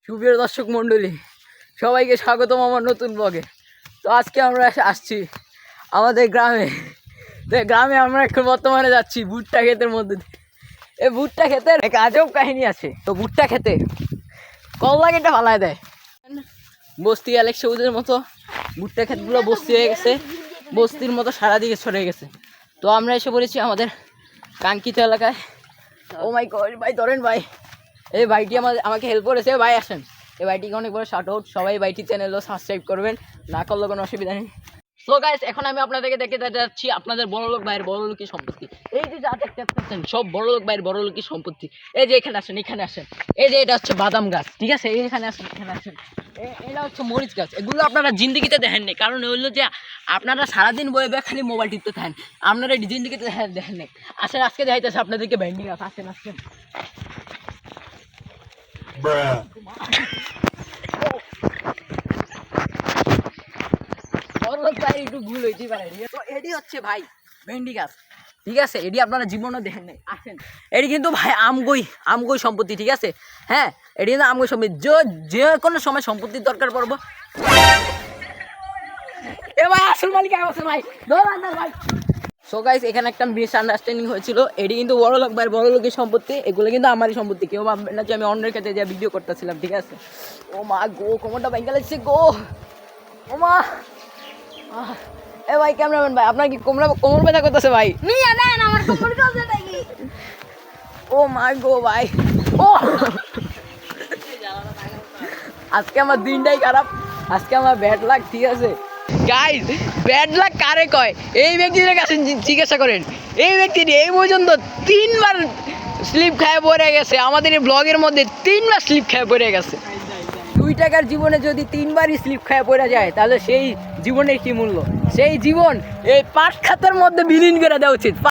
সুপ্রিয় দর্শক মণ্ডলী, সবাইকে স্বাগতম আমার নতুন ব্লগে। তো আজকে আমরা আসছি আমাদের গ্রামে। তো গ্রামে আমরা এখন বর্তমানে যাচ্ছি ভুট্টা ক্ষেতের মধ্যে দিয়ে। এই ভুট্টা ক্ষেতের এক আজব কাহিনী আছে। তো ভুট্টা খেতে কল্লা কেটে ফালায় দেয়, বস্তি অ্যালেক্স সবুজের মতো ভুট্টা ক্ষেতগুলো বস্তি হয়ে গেছে, বস্তির মতো সারাদিকে ছড়ে গেছে। তো আমরা এসে পড়েছি আমাদের কাঙ্ক্ষিত এলাকায়। ও মাই গড ভাই, ধরেন ভাই, এই ভাইটি আমাকে হেল্প করেছে। ভাই আসেন, এই ভাইটিকে অনেক বড় শাউট আউট। সবাই ভাইটি চ্যানেলও সাবস্ক্রাইব করবেন, না করলে কোনো অসুবিধা নেই। সো গাইস, এখন আমি আপনাদেরকে দেখে যাচ্ছি আপনাদের বড়লোক ভাইয়ের বড়লোকী সম্পত্তি। এই যে যা দেখতে পাচ্ছেন সব বড়লোক ভাইয়ের বড়লোকী সম্পত্তি। এই যে এখানে আসেন, এখানে আসেন। এই যে এটা হচ্ছে বাদাম গাছ, ঠিক আছে? এইখানে আসেন, এখানে আসেন। এটা হচ্ছে মরিচ গাছ। এগুলো আপনারা জিন্দিগিতে দেখেননি, কারণ হইলো যে আপনারা সারাদিন বয়ে বয়ে খালি মোবাইল টিপতে থাকেন। আপনারা এটি জিন্দিগিতে দেখেননি। আসেন, আজকে দেখাইতেছে আপনাদেরকে ভেন্ডি গাছ। আসেন আসেন। ভাই একটু ভুল হইতেই পারে। এটি হচ্ছে ভাই ভেন্ডি গাছ, ঠিক আছে? এটি আপনারা জীবনও দেখেন নাই। আসেন, এটি কিন্তু ভাই আমগই সম্পত্তি, ঠিক আছে? হ্যাঁ, এটি কিন্তু আমগই সম্পত্তি। যে কোনো সময় সম্পত্তির দরকার পড়বো। এ ভাই আসল মালিক আছে ভাই, ভাই। সো গাইস, এখানে একটা মিসআন্ডারস্ট্যান্ডিং হয়েছিল। এটি কিন্তু বড়লোক ভাইয়ের বড়লোকের সম্পত্তি, এগুলো কিন্তু আমারই সম্পত্তি। কেউ ভাববেন না যে আমি অন্যের ক্ষেত্রে যা ভিডিও করতেছিলাম, ঠিক আছে? ও মা গো, কোমরটা ভেঙে লাগছে গো। ও মা, এ ভাই ক্যামেরাম্যান ভাই, আপনার কি কোমর ব্যথা করতেছে ভাই? ও মা গো ভাই, ও আজকে আমার দিনটাই খারাপ, আজকে আমার ব্যাড লাক, ঠিক আছে? গাইস, ব্যাড লাক কারে কয় এই ব্যক্তিদের কাছে জিজ্ঞাসা করেন। এই ব্যক্তিটি এই পর্যন্ত 3বার স্লিপ খায় পড়ে গেছে। আমাদের এই ব্লগের মধ্যে 3বার স্লিপ খায় পড়ে গেছে। 2 টাকার জীবনে যদি 3বারই স্লিপ খায় পড়ে যায়, তাহলে সেই জীবনের কি মূল্য? সেই জীবন এই 5 খাতার মধ্যে বিলীন করে দেওয়া উচিত।